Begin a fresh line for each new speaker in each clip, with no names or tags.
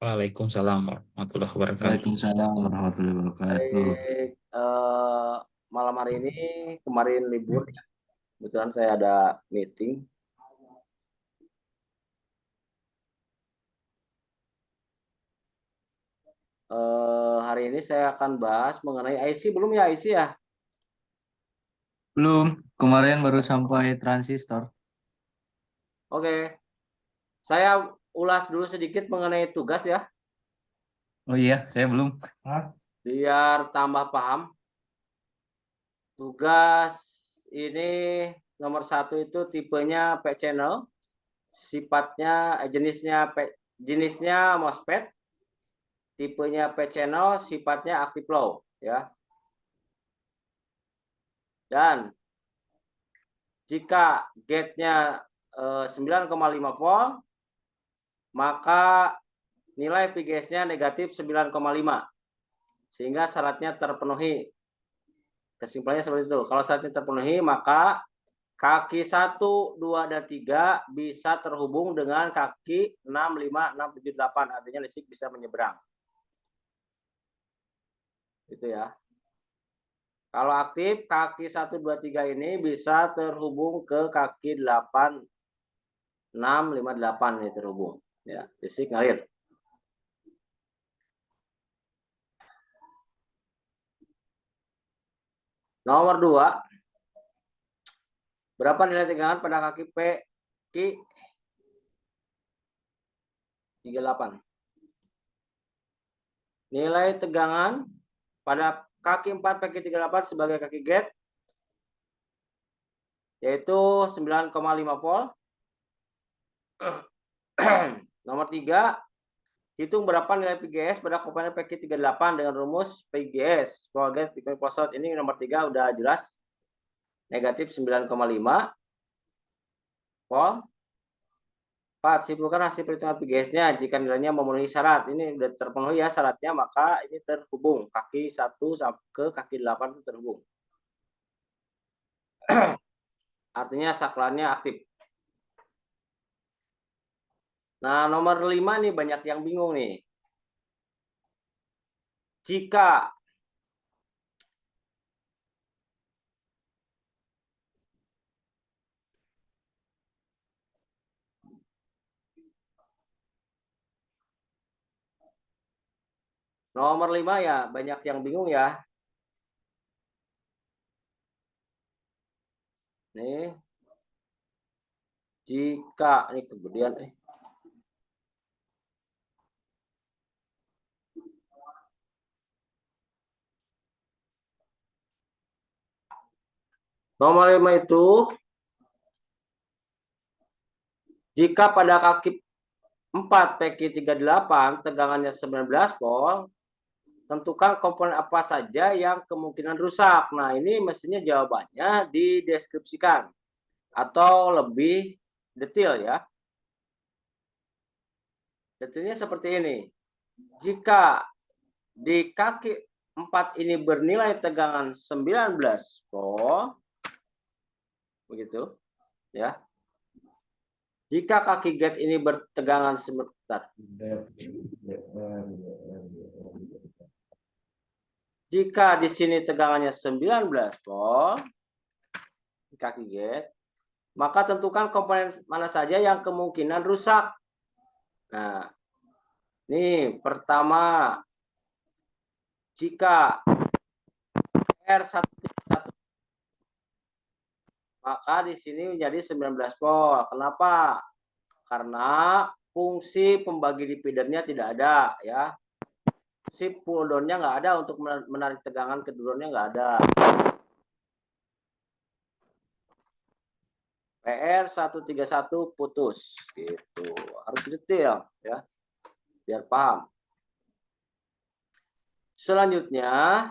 Waalaikumsalam warahmatullahi wabarakatuh.
Waalaikumsalam warahmatullahi wabarakatuh.
Baik, malam hari ini kemarin libur, kebetulan saya ada meeting. Hari ini saya akan bahas mengenai IC, belum ya IC ya?
Belum, kemarin baru sampai transistor.
Oke, saya ulas dulu sedikit mengenai tugas ya,
Oh iya, saya belum.
biar tambah paham. Tugas ini nomor 1 itu tipenya P channel, sifatnya jenisnya MOSFET, tipenya P channel, sifatnya active low ya. Dan jika gate-nya 9,5 volt, maka nilai VGS-nya negatif 9,5, sehingga syaratnya terpenuhi. Kesimpulannya seperti itu. Kalau syaratnya terpenuhi, maka kaki 1, 2, dan 3 bisa terhubung dengan kaki 6, 5, 6, 7, 8. Artinya listrik bisa menyeberang. Itu ya. Kalau aktif, kaki 1, 2, 3 ini bisa terhubung ke kaki 8, 6, 5, 8 ini terhubung. Ya, listrik ngalir. Nomor 2, berapa nilai tegangan pada kaki P, Ki 38. Nilai tegangan pada kaki 4 P 38 sebagai kaki gate yaitu 9,5 volt. Nomor 3, hitung berapa nilai PGS pada komponen PQ38 dengan rumus PGS power gate Bitcoin Posot. Ini nomor 3 udah jelas, negatif 9,5 volt. 4, simpulkan hasil perhitungan PGS-nya jika nilainya memenuhi syarat. Ini sudah terpenuhi ya syaratnya, maka ini terhubung. Kaki 1 ke kaki 8 itu terhubung. Artinya saklarnya aktif. Nah, nomor 5 nih banyak yang bingung nih. Jika nomor 5 ya banyak yang bingung ya. Nih. Jika ini kemudian nomor 5 itu jika pada kaki 4 PQ38 tegangannya 19 volt, tentukan komponen apa saja yang kemungkinan rusak. Nah, ini mestinya jawabannya dideskripsikan atau lebih detail ya. Detailnya seperti ini. Jika di kaki 4 ini bernilai tegangan 19 volt, begitu ya. Jika kaki gate ini bertegangan sebentar. Jika di sini tegangannya 19 volt kaki gate, maka tentukan komponen mana saja yang kemungkinan rusak. Nah, ini pertama, jika R1 maka di sini menjadi 19 volt. Kenapa? Karena fungsi pembagi dividernya tidak ada ya. Fungsi pull down-nya nggak ada untuk menarik tegangan ke drone-nya nggak ada. PR131 putus gitu. Harus detail ya. Biar paham. Selanjutnya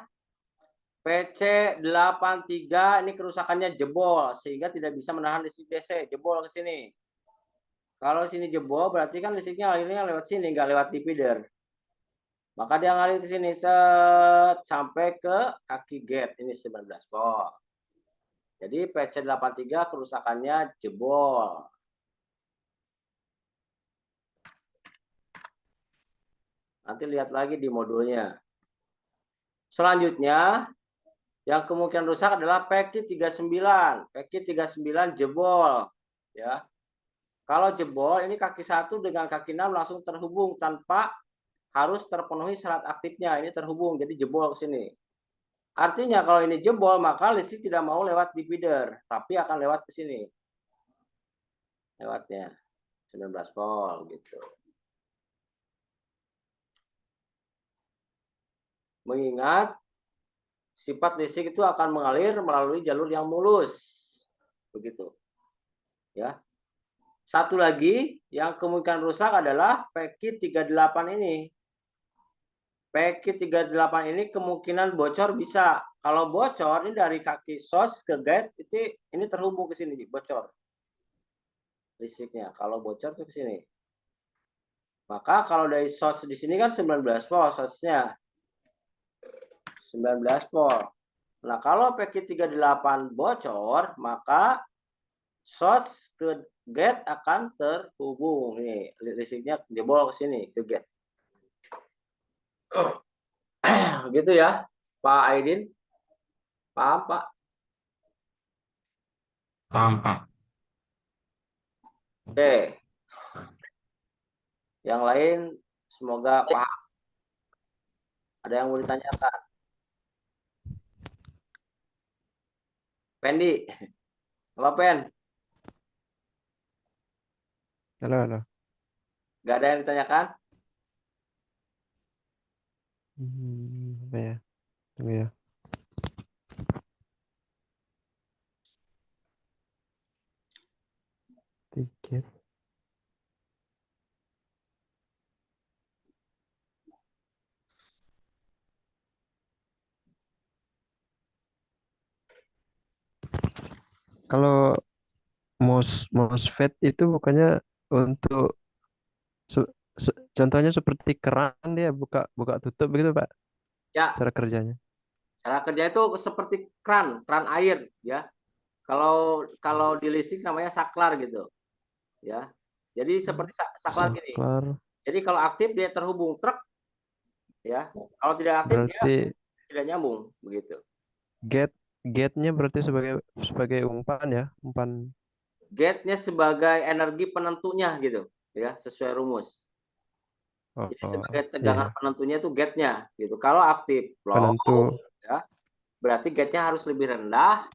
PC83 ini kerusakannya jebol sehingga tidak bisa menahan listrik DC, jebol ke sini. Kalau sini jebol berarti kan listriknya alirnya lewat sini, nggak lewat divider. Maka dia ngalir ke sini set sampai ke kaki gate ini 19 volt. Jadi PC83 kerusakannya jebol. Nanti lihat lagi di modulnya. Selanjutnya, yang kemungkinan rusak adalah PEKI 39. PEKI 39 jebol. Ya. Kalau jebol, ini kaki 1 dengan kaki 6 langsung terhubung tanpa harus terpenuhi syarat aktifnya. Ini terhubung, jadi jebol ke sini. Artinya kalau ini jebol, maka listrik tidak mau lewat di feeder, tapi akan lewat ke sini. Lewatnya 19 volt gitu. Mengingat sifat listrik itu akan mengalir melalui jalur yang mulus. Begitu. Ya. Satu lagi yang kemungkinan rusak adalah PEKI 38 ini. PEKI 38 ini kemungkinan bocor bisa. Kalau bocor ini dari kaki sos ke gate itu ini terhubung ke sini bocor. Listriknya kalau bocor tuh ke sini. Maka kalau dari sos di sini kan 19 volt sosnya. 19 volt. Nah, kalau PEKI 38 bocor, maka sos ke gate akan terhubung. Nih, listriknya jebol ke sini ke gate. Gitu ya, Pak Aidin. Paham, Pak?
Paham, Pak.
Oke. Yang lain semoga paham. Ada yang mau ditanyakan? Pendi. Apa, Pen?
Halo.
Gak ada yang ditanyakan?
Apa ya? Tunggu ya. Tiket. Kalau MOSFET itu bukannya untuk contohnya seperti keran dia buka tutup begitu Pak
Ya,
cara kerjanya.
cara kerja itu seperti keran air ya. Kalau di listrik namanya saklar gitu. Ya. Jadi seperti saklar gini.
Saklar
Jadi kalau aktif dia terhubung truk ya. Kalau tidak aktif dia
berarti
tidak nyambung begitu.
gate-nya berarti sebagai umpan ya, umpan.
Gate-nya sebagai energi penentunya gitu ya, sesuai rumus. Jadi sebagai tegangan
Iya.
penentunya itu gate-nya gitu. Kalau aktif low
Penentu.
ya, berarti gate-nya harus lebih rendah,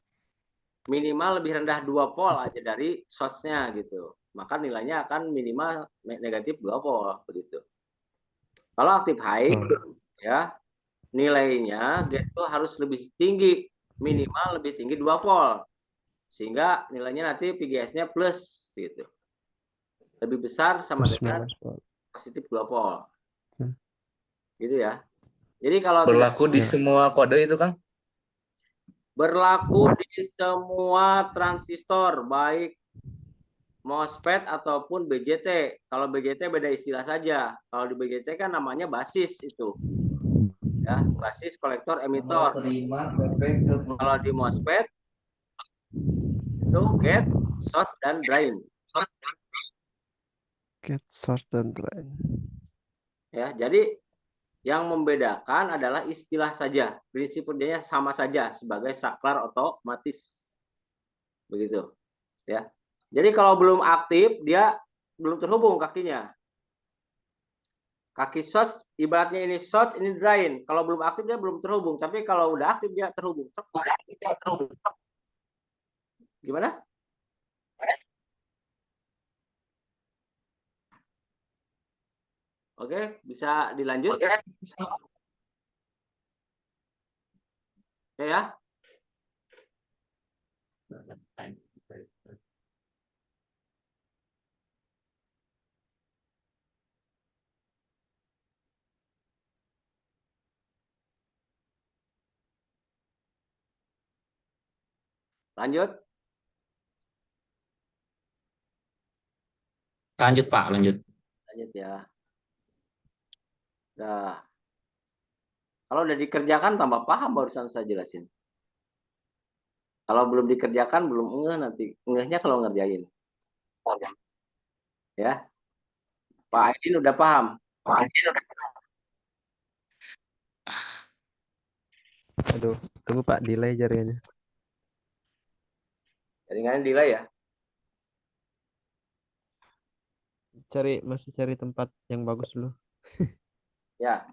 minimal lebih rendah 2 volt aja dari source-nya gitu. Maka nilainya akan minimal negatif 2 volt begitu. Kalau aktif high ya, nilainya gate itu harus lebih tinggi, minimal lebih tinggi 2 volt. Sehingga nilainya nanti PGS-nya plus gitu. Lebih besar sama dengan positif 2 volt. Gitu ya. Jadi kalau
Berlaku di
Ya.
semua kode itu, Kang?
berlaku di semua transistor baik MOSFET ataupun BJT. Kalau BJT beda istilah saja. Kalau di BJT kan namanya basis itu. Ya, basis kolektor emitor. Kalau di MOSFET itu gate, source dan drain.
Gate, source dan drain.
Ya, jadi yang membedakan adalah istilah saja. Prinsip kerjanya sama saja sebagai saklar otomatis. Begitu. Ya. Jadi kalau belum aktif dia belum terhubung kakinya. Kaki source ibaratnya ini source ini drain. Kalau belum aktif dia belum terhubung, tapi kalau udah aktif dia terhubung. Gimana? Oke, bisa dilanjut? Oke ya. Lanjut.
Lanjut, Pak, lanjut.
Lanjut ya. Nah, kalau udah dikerjakan tambah paham barusan saya jelasin. Kalau belum dikerjakan belum ngeh nanti. Ngehnya kalau ngerjain. Ya. Pak Aidin udah paham? Pak Aidin udah paham.
Aduh, tunggu Pak, delay jaringannya.
Jaringannya delay ya.
Masih cari tempat yang bagus dulu.
Ya.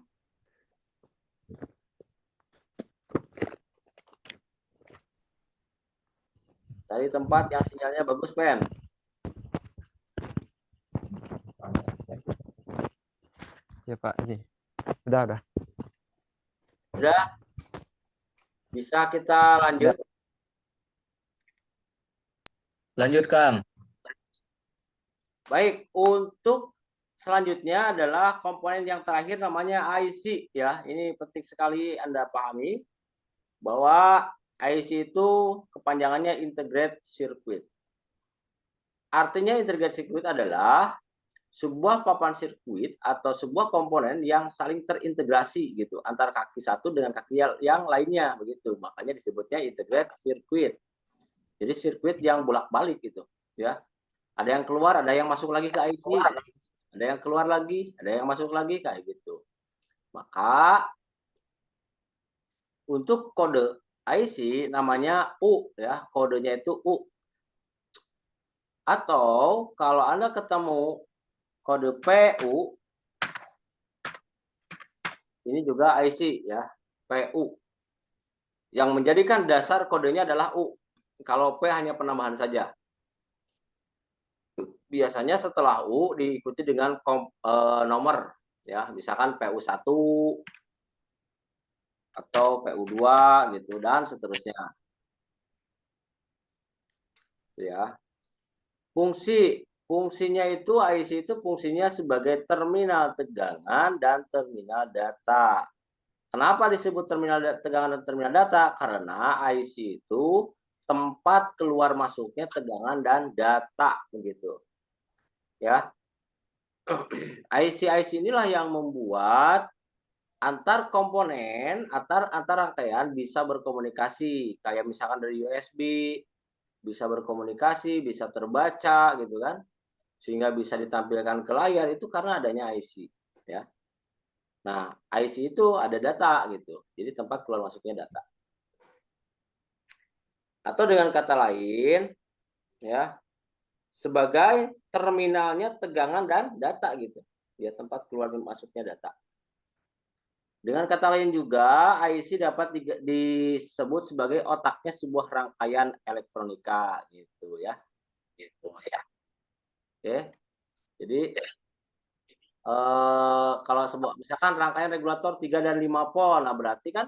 Cari tempat yang sinyalnya bagus, Pen.
Ya Pak, ini. Udah.
Udah. Bisa kita lanjut.
Lanjut, Kang.
Baik, untuk selanjutnya adalah komponen yang terakhir namanya IC ya. Ini penting sekali Anda pahami bahwa IC itu kepanjangannya Integrated Circuit. Artinya Integrated Circuit adalah sebuah papan sirkuit atau sebuah komponen yang saling terintegrasi gitu antara kaki satu dengan kaki yang lainnya begitu. Makanya disebutnya Integrated Circuit. Jadi sirkuit yang bolak-balik gitu ya. Ada yang keluar, ada yang masuk lagi ke IC, ada yang keluar lagi, ada yang masuk lagi kayak gitu. Maka untuk kode IC namanya U ya, kodenya itu U. Atau kalau Anda ketemu kode PU, ini juga IC ya, PU. Yang menjadikan dasar kodenya adalah U. Kalau P hanya penambahan saja. Biasanya setelah U diikuti dengan nomor ya, misalkan PU1 atau PU2 gitu dan seterusnya. Ya. Fungsinya itu IC itu fungsinya sebagai terminal tegangan dan terminal data. Kenapa disebut terminal tegangan dan terminal data? Karena IC itu tempat keluar masuknya tegangan dan data begitu. Ya. IC inilah yang membuat antar komponen, antar rangkaian bisa berkomunikasi. Kayak misalkan dari USB bisa berkomunikasi, bisa terbaca gitu kan. Sehingga bisa ditampilkan ke layar itu karena adanya IC, ya. Nah, IC itu ada data gitu. Jadi tempat keluar masuknya data. Atau dengan kata lain, ya, sebagai terminalnya tegangan dan data gitu. Ya, tempat keluar masuknya data. Dengan kata lain juga, IC dapat disebut sebagai otaknya sebuah rangkaian elektronika gitu ya. Gitu ya. Oke. Jadi kalau misalkan rangkaian regulator 3 dan 5 pol, nah berarti kan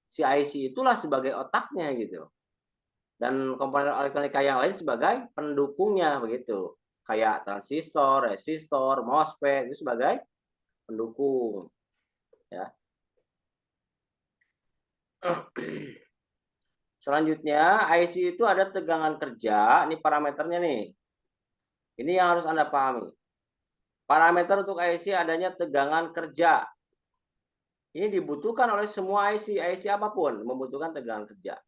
si IC itulah sebagai otaknya gitu. Dan komponen elektronika yang lain sebagai pendukungnya begitu. Kayak transistor, resistor, MOSFET itu sebagai pendukung. Ya. Selanjutnya, IC itu ada tegangan kerja, ini parameternya nih. Ini yang harus Anda pahami. Parameter untuk IC adanya tegangan kerja. Ini dibutuhkan oleh semua IC apapun membutuhkan tegangan kerja.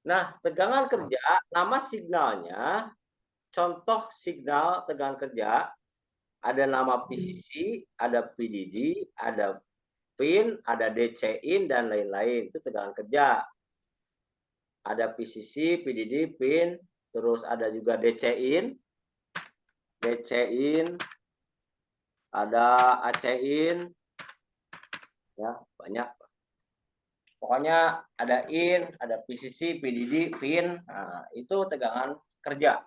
Nah, tegangan kerja, nama signalnya, contoh signal tegangan kerja, ada nama PCC, ada PDD, ada pin, ada DC-in, dan lain-lain. Itu tegangan kerja. Ada PCC, PDD, pin, terus ada juga DC-in, ada AC-in, ya banyak. Pokoknya ada in, ada PCC, PDD, pin, nah, itu tegangan kerja.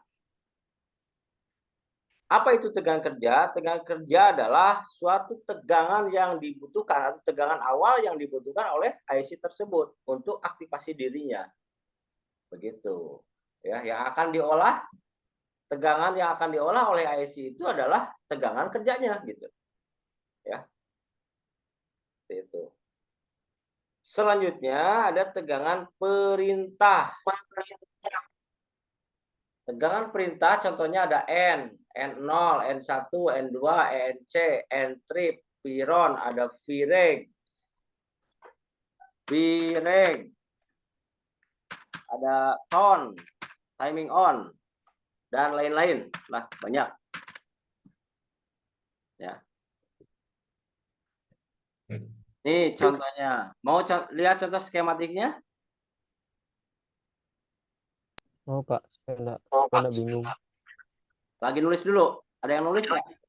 Apa itu tegangan kerja? Tegangan kerja adalah suatu tegangan yang dibutuhkan atau tegangan awal yang dibutuhkan oleh IC tersebut untuk aktivasi dirinya. Begitu. Ya, yang akan diolah, tegangan yang akan diolah oleh IC itu adalah tegangan kerjanya gitu. Ya. Itu. Selanjutnya ada tegangan perintah. Tegangan perintah contohnya ada N0, N1, N2, ENC, N-trip, Piron, ada VREG, ada tone, timing on, dan lain-lain. Lah, banyak. Ya. Nih contohnya. Mau lihat contoh skematiknya?
Mau Pak, saya nggak bingung.
Lagi nulis dulu. Ada yang nulis nggak?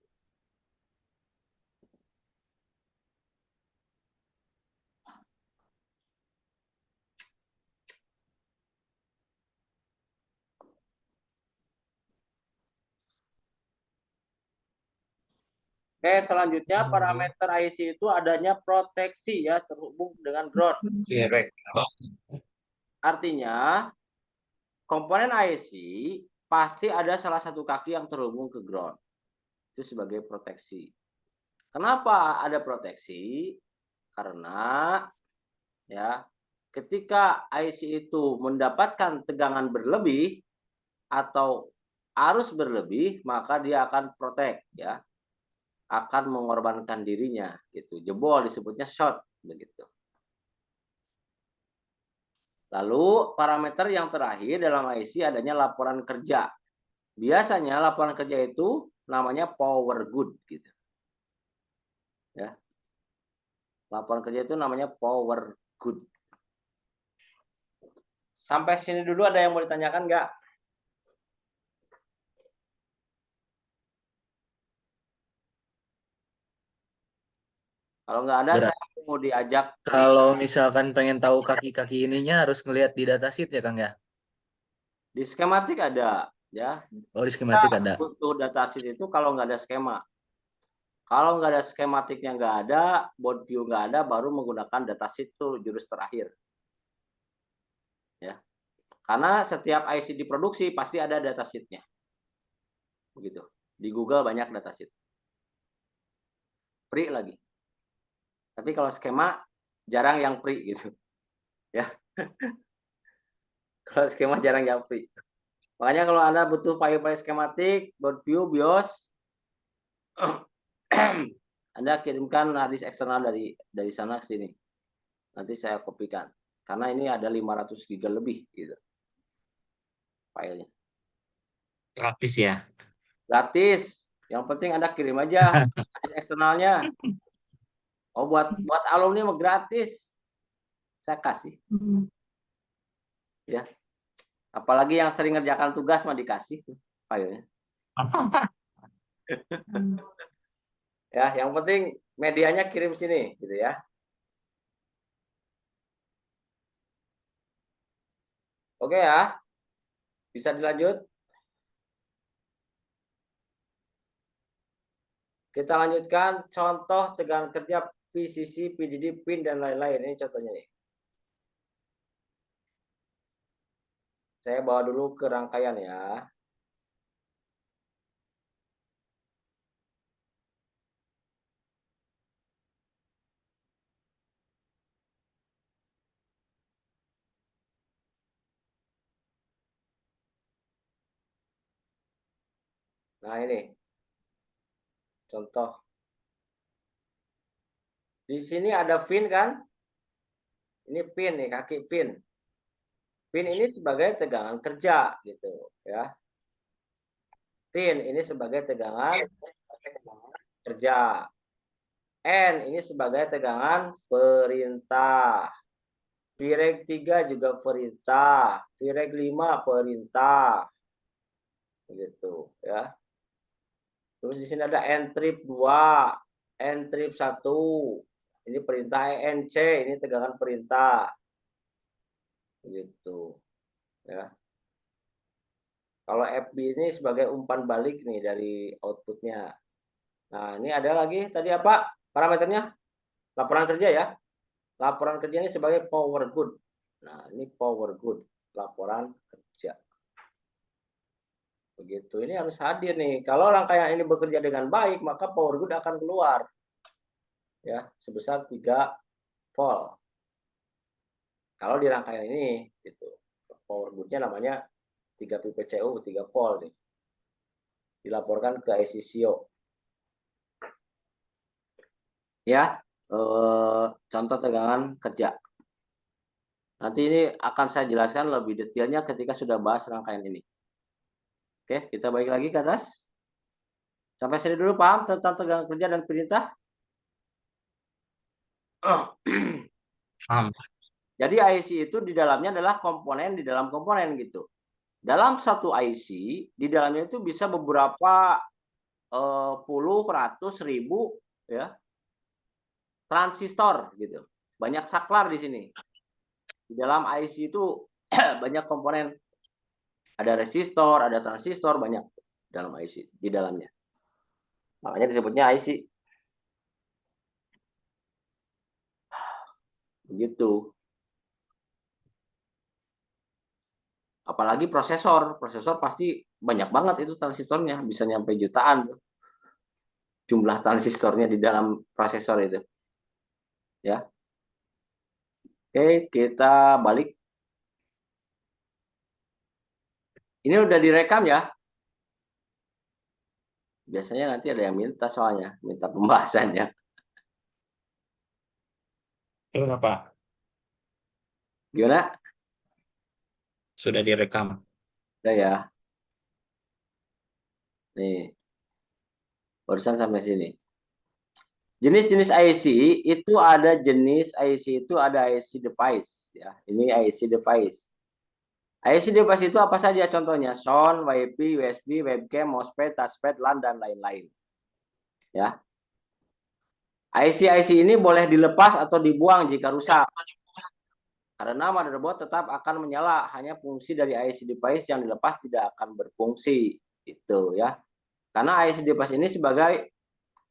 Oke, selanjutnya parameter IC itu adanya proteksi ya terhubung dengan ground.
Direct.
Artinya komponen IC pasti ada salah satu kaki yang terhubung ke ground. Itu sebagai proteksi. Kenapa ada proteksi? Karena ya ketika IC itu mendapatkan tegangan berlebih atau arus berlebih, maka dia akan protect ya. Akan mengorbankan dirinya gitu. Jebol disebutnya short begitu. Lalu parameter yang terakhir dalam IC adanya laporan kerja. Biasanya laporan kerja itu namanya power good gitu. Ya. Laporan kerja itu namanya power good. Sampai sini dulu ada yang mau ditanyakan nggak? Kalau nggak ada,
Berat.
saya mau diajak.
Kalau misalkan pengen tahu kaki-kaki ininya harus ngelihat di datasheet ya Kang ya.
Di skematik ada, ya.
Oh di
Kita
skematik ada.
butuh datasheet itu kalau nggak ada skema. Kalau nggak ada skematiknya nggak ada, board view nggak ada, baru menggunakan datasheet itu jurus terakhir. Ya, karena setiap IC diproduksi pasti ada datasheetnya. Begitu. Di Google banyak datasheet. Free lagi. Tapi kalau skema jarang yang free gitu. Ya. Kalau skema jarang yang free. Makanya kalau Anda butuh file-file skematik, board view, BIOS, Anda kirimkan hard disk eksternal dari sana ke sini. Nanti saya kopikan. Karena ini ada 500 GB lebih gitu. Filenya.
Gratis ya.
Gratis. Yang penting Anda kirim aja hard disk eksternalnya. Oh, buat alumni mah gratis. Saya kasih. Ya. Apalagi yang sering ngerjakan tugas mah dikasih filenya. Ya, yang penting medianya kirim sini gitu ya. Oke ya. Bisa dilanjut? Kita lanjutkan contoh tegangan kerja PCC, PDD, PIN dan lain-lain. Ini contohnya nih. Saya bawa dulu ke rangkaian ya. Nah, ini contoh. Di sini ada pin kan? Ini pin nih, kaki pin. Pin ini sebagai tegangan kerja gitu ya. Pin ini sebagai tegangan kerja. N ini sebagai tegangan perintah. Pireg 3 juga perintah. Pireg 5 perintah. Gitu ya. Terus di sini ada N-trip 2, N-trip 1. Ini perintah ENC, ini tegangan perintah. Gitu. Ya. Kalau FB ini sebagai umpan balik nih dari outputnya. Nah, ini ada lagi tadi apa parameternya? Laporan kerja ya. Laporan kerja ini sebagai power good. Nah, ini power good, laporan kerja. Begitu, ini harus hadir nih. Kalau rangkaian ini bekerja dengan baik, maka power good akan keluar. Ya, sebesar 3 volt. Kalau di rangkaian ini, gitu. Power goodnya namanya 3 PPCU, 3 volt nih. Dilaporkan ke ICCO. Ya, contoh tegangan kerja. Nanti ini akan saya jelaskan lebih detailnya ketika sudah bahas rangkaian ini. Oke, kita balik lagi ke atas. Sampai sini dulu paham tentang tegangan kerja dan perintah?
Paham.
Jadi IC itu di dalamnya adalah komponen di dalam komponen gitu. Dalam satu IC di dalamnya itu bisa beberapa puluh, ratus, ribu ya transistor gitu. Banyak saklar di sini. Di dalam IC itu banyak komponen. Ada resistor, ada transistor, banyak dalam IC di dalamnya. Makanya disebutnya IC. Begitu. Apalagi prosesor pasti banyak banget itu transistornya, bisa nyampe jutaan tuh. Jumlah transistornya di dalam prosesor itu. Ya. Oke, kita balik. Ini udah direkam ya. Biasanya nanti ada yang minta soalnya, minta pembahasannya.
Enggak, Pak.
Gimana?
Sudah direkam.
Udah ya. Nih, barusan sampai sini. Jenis-jenis IC itu ada IC device ya. Ini IC device. IC device itu apa saja contohnya? Sound, WiFi, USB, webcam, mousepad, touchpad, LAN dan lain-lain. Ya. IC ini boleh dilepas atau dibuang jika rusak. Karena motherboard tetap akan menyala, hanya fungsi dari IC device yang dilepas tidak akan berfungsi. Itu ya. Karena IC device ini sebagai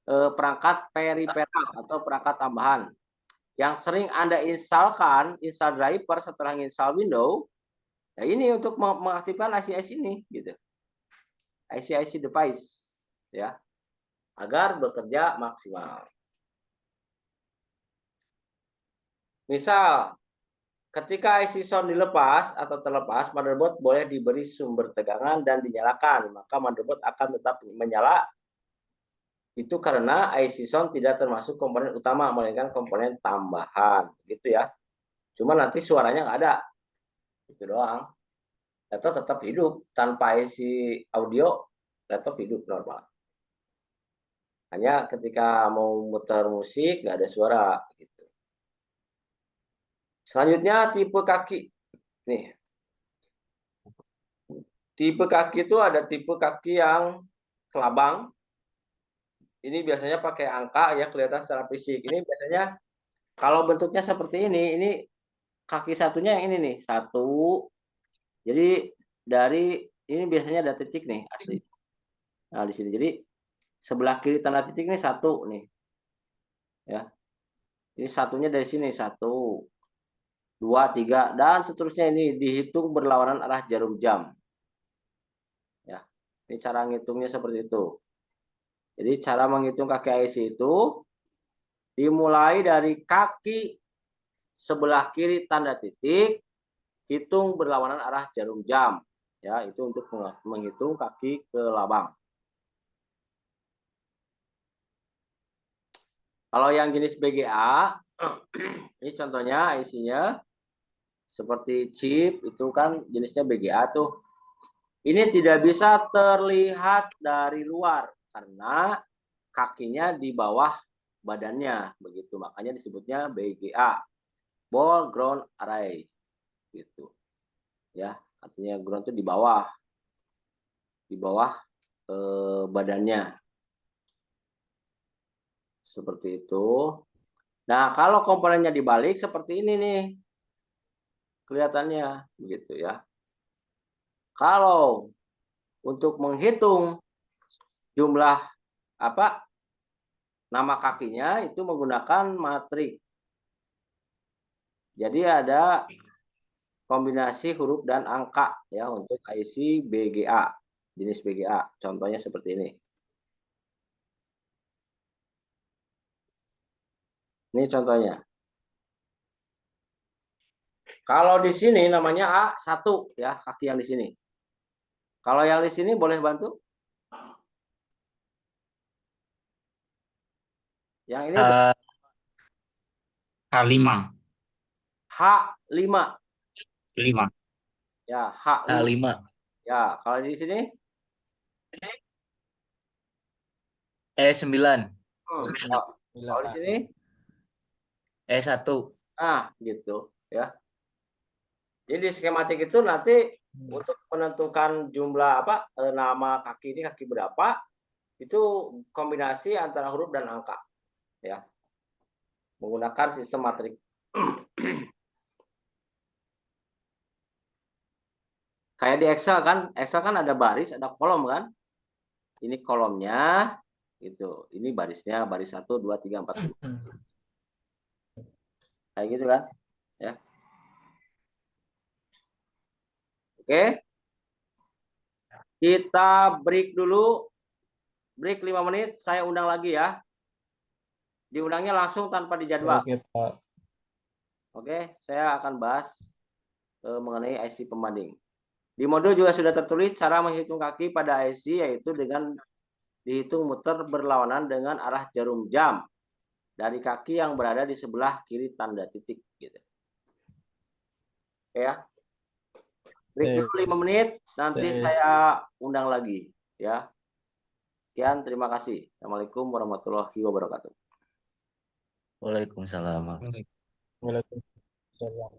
perangkat periferal atau perangkat tambahan yang sering Anda install driver setelah install Windows. Nah, ini untuk mengaktifkan IC ini gitu. IC device ya, agar bekerja maksimal. Misal ketika IC sound dilepas atau terlepas, motherboard boleh diberi sumber tegangan dan dinyalakan, maka motherboard akan tetap menyala. Itu karena IC sound tidak termasuk komponen utama, melainkan komponen tambahan, gitu ya. Cuma nanti suaranya nggak ada, itu doang. Laptop tetap hidup tanpa IC audio, laptop hidup normal. Hanya ketika mau muter musik nggak ada suara, gitu. Selanjutnya tipe kaki, nih. Tipe kaki itu ada tipe kaki yang kelabang. Ini biasanya pakai angka ya, kelihatan secara fisik. Ini biasanya kalau bentuknya seperti ini kaki satunya yang ini nih, satu. Jadi dari ini biasanya ada titik nih asli. Nah, di sini. Jadi sebelah kiri tanda titik ini satu nih. Ya. Ini satunya dari sini, satu, dua, tiga, dan seterusnya ini dihitung berlawanan arah jarum jam. Ya. Ini cara ngitungnya seperti itu. Jadi cara menghitung kaki IC itu dimulai dari kaki sebelah kiri tanda titik, hitung berlawanan arah jarum jam. Ya, itu untuk menghitung kaki kelabang. Kalau yang jenis BGA, ini contohnya IC-nya seperti chip itu kan jenisnya BGA tuh. Ini tidak bisa terlihat dari luar karena kakinya di bawah badannya, begitu. Makanya disebutnya BGA, ball ground array, gitu. Ya, artinya ground itu di bawah badannya, seperti itu. Nah, kalau komponennya dibalik seperti ini nih, kelihatannya, begitu ya. Kalau untuk menghitung jumlah nama kakinya itu menggunakan matrik. Jadi ada kombinasi huruf dan angka ya untuk IC BGA, jenis BGA. Contohnya seperti ini. Ini contohnya. Kalau di sini namanya A1 ya, kaki yang di sini. Kalau yang di sini boleh bantu? Yang ini
A5.
H5.
5.
Ya, H5.
A5.
Ya, kalau di sini
E9.
kalau di sini
E1.
Nah, gitu ya. Jadi di skematik itu nanti untuk menentukan jumlah nama kaki ini kaki berapa, itu kombinasi antara huruf dan angka ya. Menggunakan sistem matrik. Kayak di Excel kan ada baris, ada kolom kan? Ini kolomnya gitu. Ini barisnya, baris 1 2 3 4 5. Kayak gitu kan? Ya. Oke. Kita break dulu. Break 5 menit, saya undang lagi ya. Diundangnya langsung tanpa dijadwal.
Oke, Pak.
Oke, saya akan bahas mengenai IC pembanding. Di modul juga sudah tertulis cara menghitung kaki pada IC, yaitu dengan dihitung muter berlawanan dengan arah jarum jam dari kaki yang berada di sebelah kiri tanda titik. Gitu. Oke ya. Break dulu 5 menit, nanti saya undang lagi. Ya. Sekian, terima kasih. Assalamualaikum warahmatullahi wabarakatuh.
Waalaikumsalam.
Waalaikumsalam.